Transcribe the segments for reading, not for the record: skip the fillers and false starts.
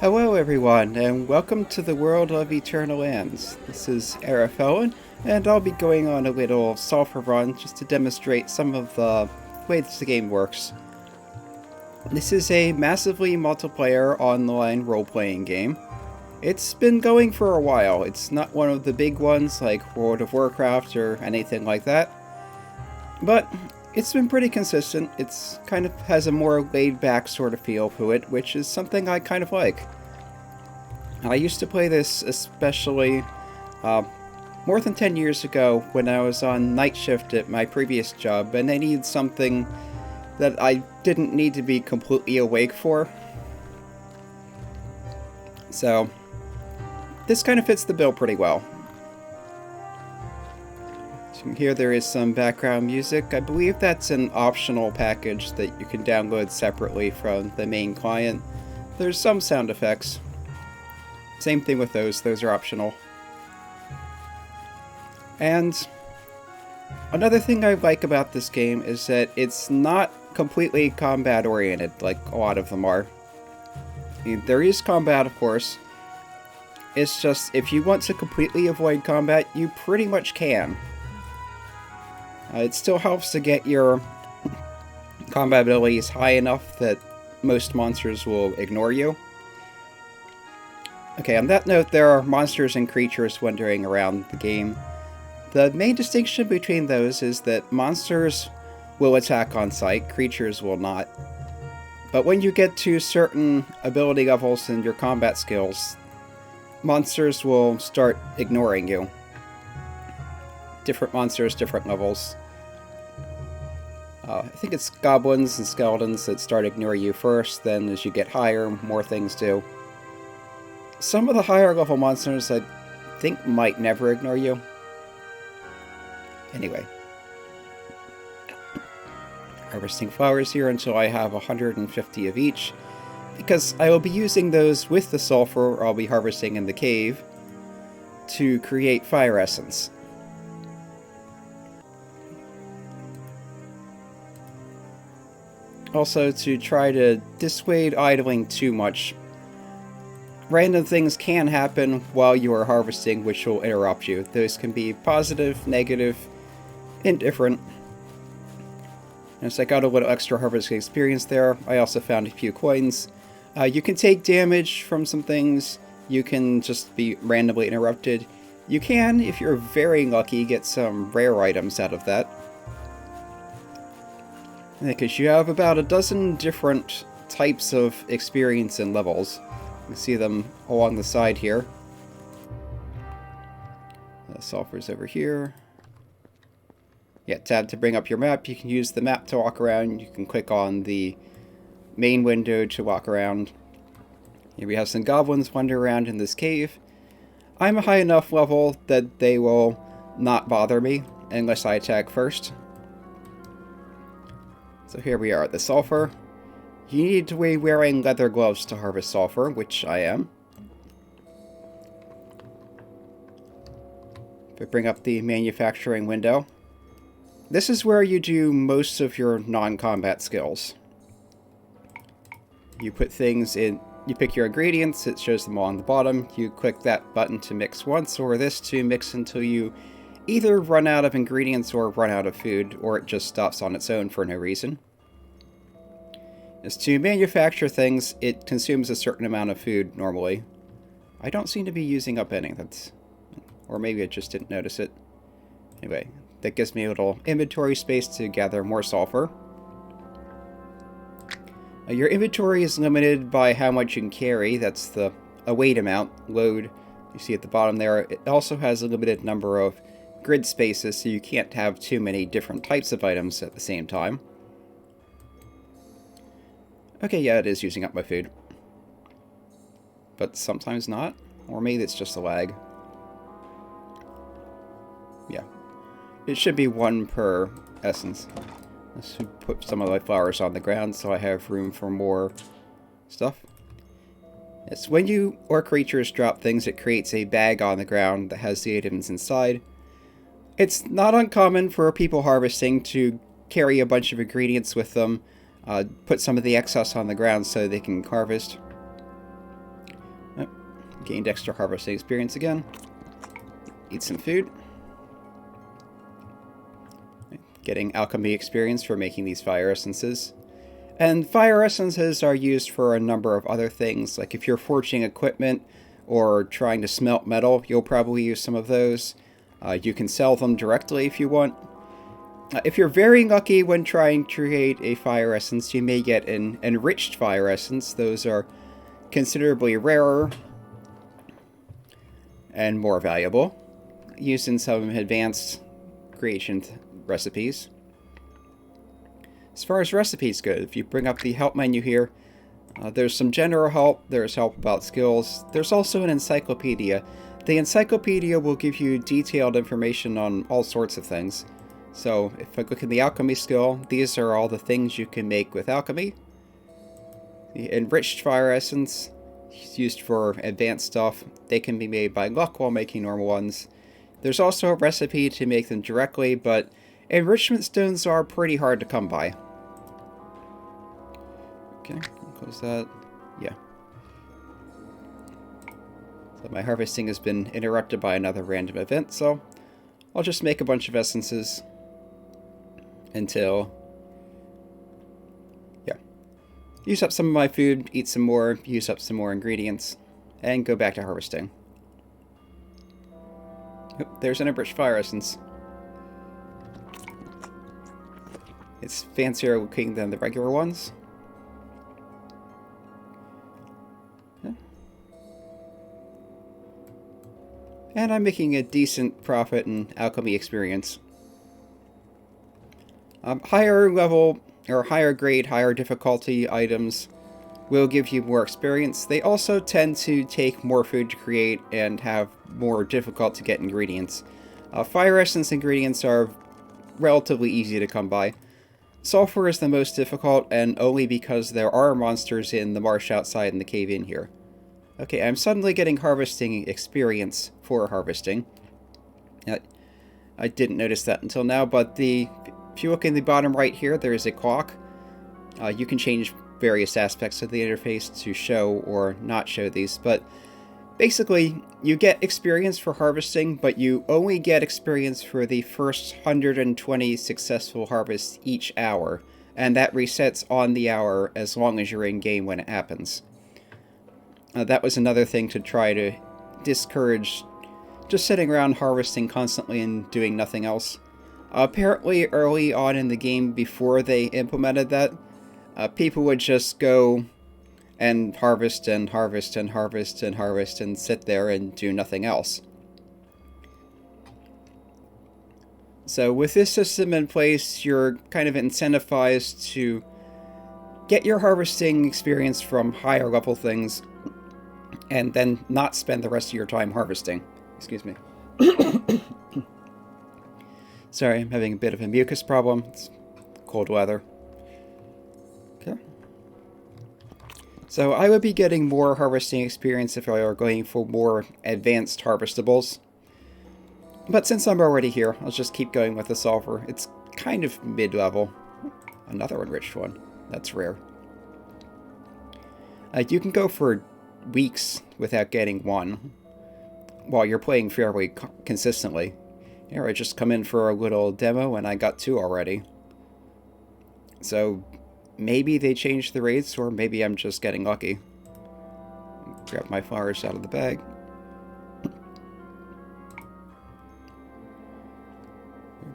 Hello everyone, and welcome to the world of Eternal Lands. This is Arafellin, and I'll be going on a little sulfur run just to demonstrate some of the ways the game works. This is a massively multiplayer online role-playing game. It's been going for a while. It's not one of the big ones like World of Warcraft or anything like that, but it's been pretty consistent. It's kind of has a more laid-back sort of feel to it, which is something I kind of like. I used to play this especially more than 10 years ago when I was on night shift at my previous job, and I needed something that I didn't need to be completely awake for. So this kind of fits the bill pretty well. So here there is some background music. I believe that's an optional package that you can download separately from the main client. There's some sound effects. Same thing with those are optional. And another thing I like about this game is that it's not completely combat oriented like a lot of them are. I mean, there is combat, of course. It's just, if you want to completely avoid combat, you pretty much can. It still helps to get your combat abilities high enough that most monsters will ignore you. Okay, on that note, there are monsters and creatures wandering around the game. The main distinction between those is that monsters will attack on sight, creatures will not. But when you get to certain ability levels in your combat skills, monsters will start ignoring you. Different monsters, different levels. I think it's goblins and skeletons that start ignoring you first, then as you get higher, more things do. Some of the higher level monsters I think might never ignore you. Anyway. Harvesting flowers here until I have 150 of each, because I will be using those with the sulfur I'll be harvesting in the cave to create fire essence. Also, to try to dissuade idling too much. Random things can happen while you are harvesting which will interrupt you. Those can be positive, negative, indifferent. And so I got a little extra harvesting experience there. I also found a few coins. You can take damage from some things. You can just be randomly interrupted. You can, if you're very lucky, get some rare items out of that. Because you have about a dozen different types of experience and levels. You can see them along the side here. The sulfur's over here. Yeah, tab to bring up your map. You can use the map to walk around. You can click on the main window to walk around. Here we have some goblins wander around in this cave. I'm a high enough level that they will not bother me unless I attack first. So here we are at the sulfur. You need to be wearing leather gloves to harvest sulfur, which I am. If I bring up the manufacturing window, this is where you do most of your non-combat skills. You put things in, you pick your ingredients, it shows them all on the bottom. You click that button to mix once, or this to mix until you either run out of ingredients or run out of food, or it just stops on its own for no reason. As to manufacture things, it consumes a certain amount of food normally. I don't seem to be using up any. Or maybe I just didn't notice it. Anyway, that gives me a little inventory space to gather more sulfur. Your inventory is limited by how much you can carry. That's a weight amount, load. You see at the bottom there. It also has a limited number of grid spaces, so you can't have too many different types of items at the same time. Okay, yeah, it is using up my food. But sometimes not. Or maybe it's just a lag. Yeah. It should be one per essence. Let's put some of my flowers on the ground so I have room for more stuff. It's when you or creatures drop things, it creates a bag on the ground that has the items inside. It's not uncommon for people harvesting to carry a bunch of ingredients with them. Put some of the excess on the ground so they can harvest. Gained extra harvesting experience again. Eat some food. Getting alchemy experience for making these fire essences. And fire essences are used for a number of other things, like if you're forging equipment or trying to smelt metal, you'll probably use some of those. You can sell them directly if you want. If you're very lucky when trying to create a fire essence, you may get an enriched fire essence. Those are considerably rarer and more valuable, used in some advanced creation recipes. As far as recipes go, if you bring up the help menu here, there's some general help, there's help about skills, there's also an encyclopedia. The encyclopedia will give you detailed information on all sorts of things. So if I look at the alchemy skill, these are all the things you can make with alchemy. The enriched fire essence is used for advanced stuff. They can be made by luck while making normal ones. There's also a recipe to make them directly, but enrichment stones are pretty hard to come by. Okay, close that. Yeah. So my harvesting has been interrupted by another random event, so I'll just make a bunch of essences until, yeah, use up some of my food, eat some more, use up some more ingredients, and go back to harvesting. Oop, there's an enriched fire essence. It's fancier looking than the regular ones. Yeah. And I'm making a decent profit in alchemy experience. Higher level, or higher grade, higher difficulty items will give you more experience. They also tend to take more food to create and have more difficult to get ingredients. Fire essence ingredients are relatively easy to come by. Sulfur is the most difficult, and only because there are monsters in the marsh outside and the cave in here. Okay, I'm suddenly getting harvesting experience for harvesting. I didn't notice that until now, but if you look in the bottom right here, there is a clock. You can change various aspects of the interface to show or not show these, but basically, you get experience for harvesting, but you only get experience for the first 120 successful harvests each hour, and that resets on the hour as long as you're in-game when it happens. That was another thing to try to discourage just sitting around harvesting constantly and doing nothing else. Apparently, early on in the game, before they implemented that, people would just go and harvest and harvest and harvest and harvest and sit there and do nothing else. So with this system in place, you're kind of incentivized to get your harvesting experience from higher level things and then not spend the rest of your time harvesting. Excuse me. Sorry, I'm having a bit of a mucus problem. It's cold weather. Okay. So I would be getting more harvesting experience if I were going for more advanced harvestables. But since I'm already here, I'll just keep going with the sulfur. It's kind of mid-level. Another enriched one. That's rare. You can go for weeks without getting one while you're playing fairly consistently. Here, I just come in for a little demo and I got 2 already. So maybe they changed the rates, or maybe I'm just getting lucky. Grab my flowers out of the bag.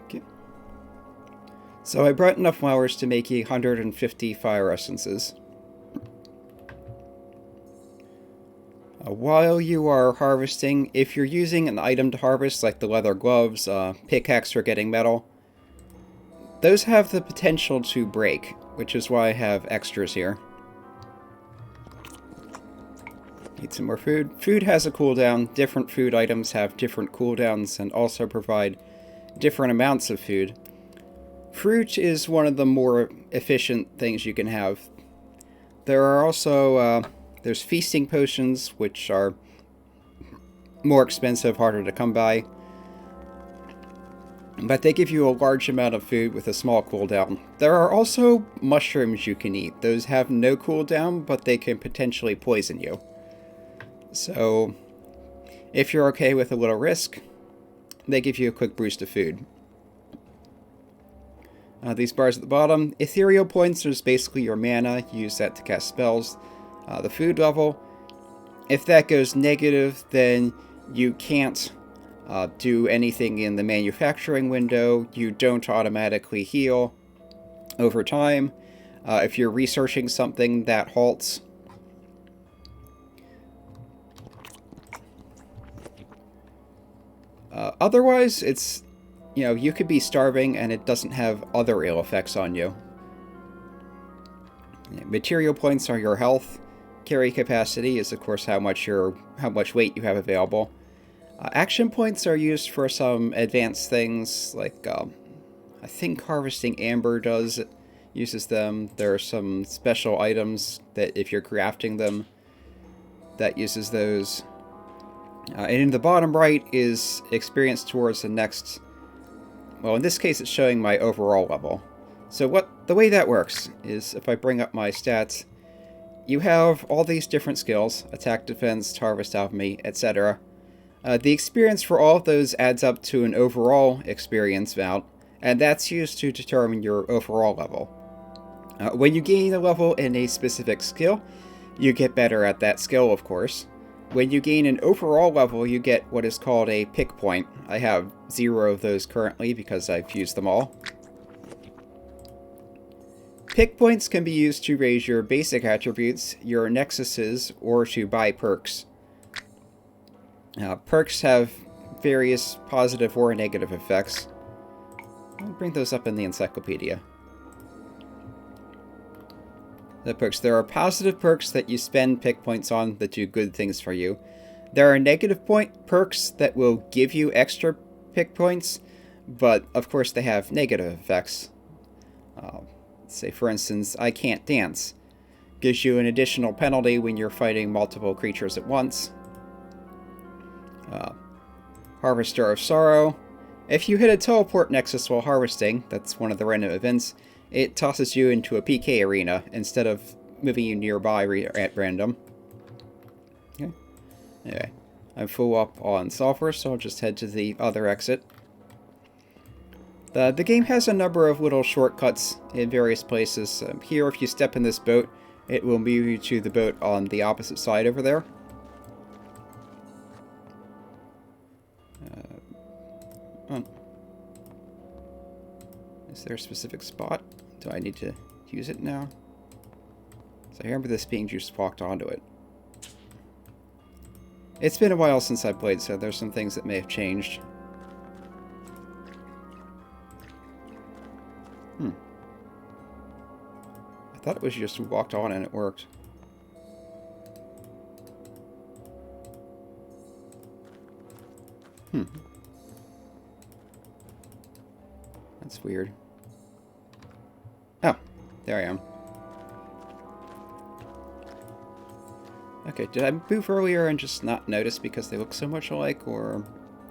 Okay. So I brought enough flowers to make 150 fire essences. While you are harvesting, if you're using an item to harvest, like the leather gloves, pickaxe for getting metal, those have the potential to break, which is why I have extras here. Need some more food. Food has a cooldown. Different food items have different cooldowns and also provide different amounts of food. Fruit is one of the more efficient things you can have. There are also there's feasting potions, which are more expensive, harder to come by. But they give you a large amount of food with a small cooldown. There are also mushrooms you can eat. Those have no cooldown, but they can potentially poison you. So If you're okay with a little risk, they give you a quick boost of food. These bars at the bottom, ethereal points is basically your mana. You use that to cast spells. The food level, if that goes negative, then you can't do anything in the manufacturing window. You don't automatically heal over time. If you're researching something, that halts. Otherwise, it's, you could be starving and it doesn't have other ill effects on you. Material points are your health. Carry capacity is, of course, how much weight you have available. Action points are used for some advanced things, like I think harvesting amber uses them. There are some special items that, if you're crafting them, that uses those. And in the bottom right is experience towards the next. Well, in this case, it's showing my overall level. So the way that works is, if I bring up my stats, you have all these different skills: attack, defense, harvest, alchemy, etc. The experience for all of those adds up to an overall experience amount, and that's used to determine your overall level. When you gain a level in a specific skill, you get better at that skill, of course. When you gain an overall level, you get what is called a pick point. I have 0 of those currently because I've used them all. Pick points can be used to raise your basic attributes, your nexuses, or to buy perks. Perks have various positive or negative effects. I'll bring those up in the encyclopedia. The perks. There are positive perks that you spend pick points on that do good things for you. There are negative perks that will give you extra pick points, but of course they have negative effects. Let's say, for instance, I can't dance. Gives you an additional penalty when you're fighting multiple creatures at once. Harvester of Sorrow. If you hit a teleport nexus while harvesting, that's one of the random events, it tosses you into a PK arena instead of moving you nearby at random. Okay. Anyway, I'm full up on sulfur, so I'll just head to the other exit. The game has a number of little shortcuts in various places. Here, if you step in this boat, it will move you to the boat on the opposite side over there. Is there a specific spot? Do I need to use it now? So I remember this being just walked onto it. It's been a while since I played, so there's some things that may have changed. I thought it was just walked on and it worked. That's weird. Oh, there I am. Okay, did I move earlier and just not notice because they look so much alike, or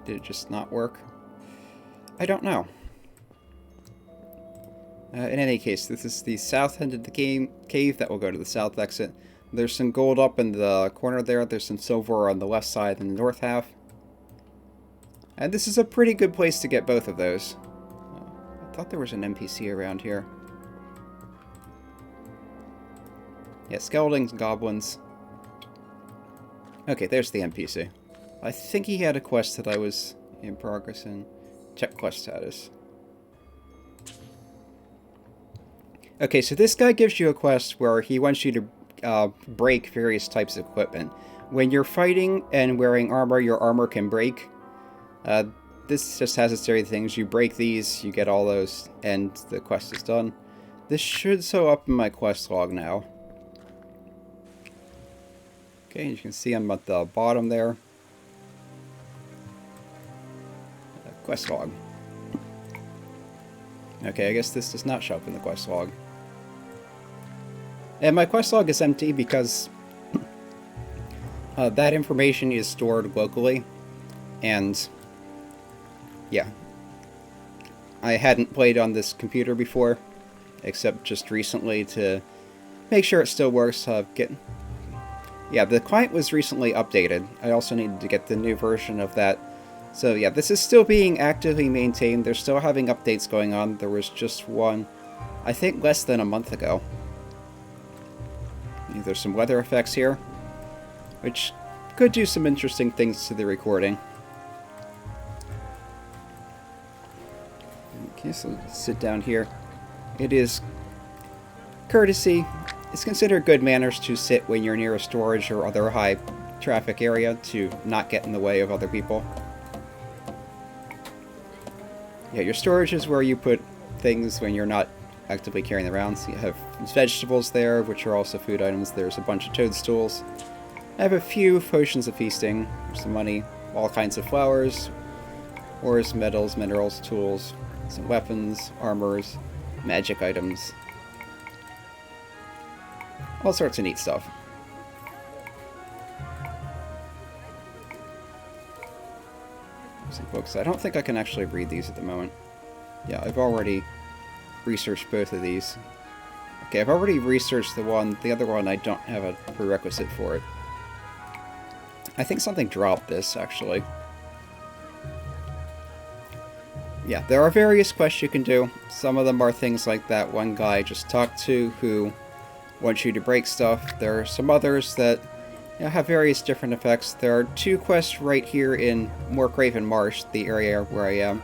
did it just not work? I don't know. In any case, this is the south end of the cave that will go to the south exit. There's some gold up in the corner there. There's some silver on the left side in the north half. And this is a pretty good place to get both of those. I thought there was an NPC around here. Yeah, skeletons, goblins. Okay, there's the NPC. I think he had a quest that I was in progress in. Check quest status. Okay, so this guy gives you a quest where he wants you to break various types of equipment. When you're fighting and wearing armor, your armor can break. This just has its various things. You break these, you get all those, and the quest is done. This should show up in my quest log now. Okay, you can see I'm at the bottom there. Quest log. Okay, I guess this does not show up in the quest log. And my quest log is empty because that information is stored locally, and yeah, I hadn't played on this computer before, except just recently to make sure it still works. Yeah, the client was recently updated. I also needed to get the new version of that. So yeah, this is still being actively maintained. They're still having updates going on. There was just one, I think, less than a month ago. There's some weather effects here, which could do some interesting things to the recording. Okay, so let's sit down here. It is courtesy. It's considered good manners to sit when you're near a storage or other high traffic area to not get in the way of other people. Yeah, your storage is where you put things when you're not actively carrying them around. So you have vegetables there, which are also food items. There's a bunch of toadstools. I have a few potions of feasting, some money, all kinds of flowers, ores, metals, minerals, tools, some weapons, armors, magic items. All sorts of neat stuff. Some books. I don't think I can actually read these at the moment. Yeah, I've already researched both of these. Okay, I've already researched the other one I don't have a prerequisite for it. I think something dropped this, actually. Yeah, there are various quests you can do. Some of them are things like that one guy I just talked to who wants you to break stuff. There are some others that have various different effects. There are 2 quests right here in Morkraven Marsh, the area where I am,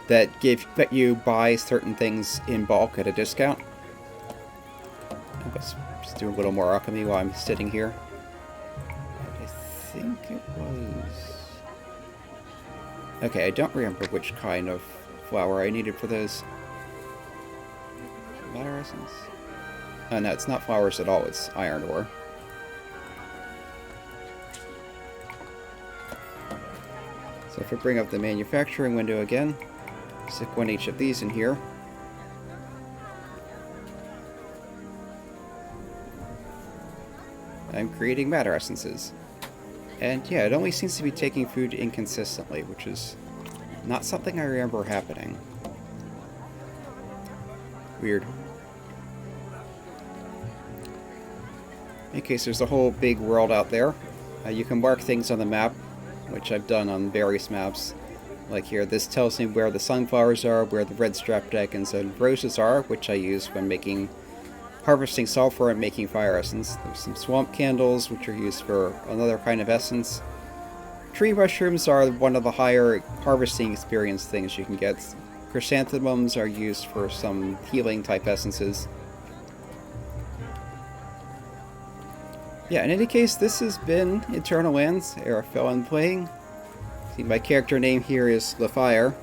that let you buy certain things in bulk at a discount. Let's just do a little more alchemy while I'm sitting here. I think it was... Okay, I don't remember which kind of flower I needed for those. Matter essence? Oh no, it's not flowers at all, it's iron ore. So if I bring up the manufacturing window again, stick one each of these in here. I'm creating matter essences. And yeah, it only seems to be taking food inconsistently, which is not something I remember happening. Weird. In case there's a whole big world out there. You can mark things on the map, which I've done on various maps. Like here, this tells me where the sunflowers are, where the red strap dragons and roses are, which I use when harvesting sulfur and making fire essence. There's some swamp candles, which are used for another kind of essence. Tree mushrooms are one of the higher harvesting experience things you can get. Chrysanthemums are used for some healing type essences. Yeah, in any case, this has been Eternal Lands, Arafel playing. See, my character name here is LaFire.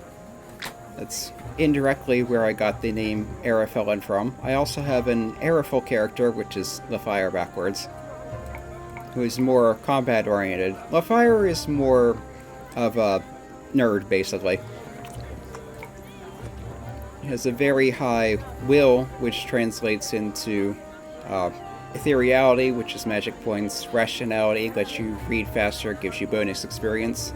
That's indirectly where I got the name Arafel from. I also have an Arafel character, which is LaFire backwards, who is more combat-oriented. LaFire is more of a nerd, basically. He has a very high will, which translates into ethereality, which is magic points. Rationality lets you read faster, gives you bonus experience.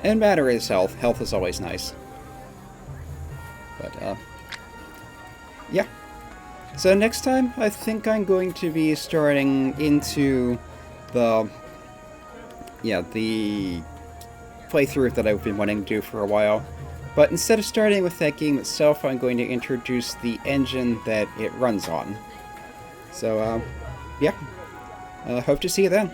And matter is health. Health is always nice. But, yeah. So next time, I think I'm going to be starting into the playthrough that I've been wanting to do for a while. But instead of starting with that game itself, I'm going to introduce the engine that it runs on. So, yeah. Hope to see you then.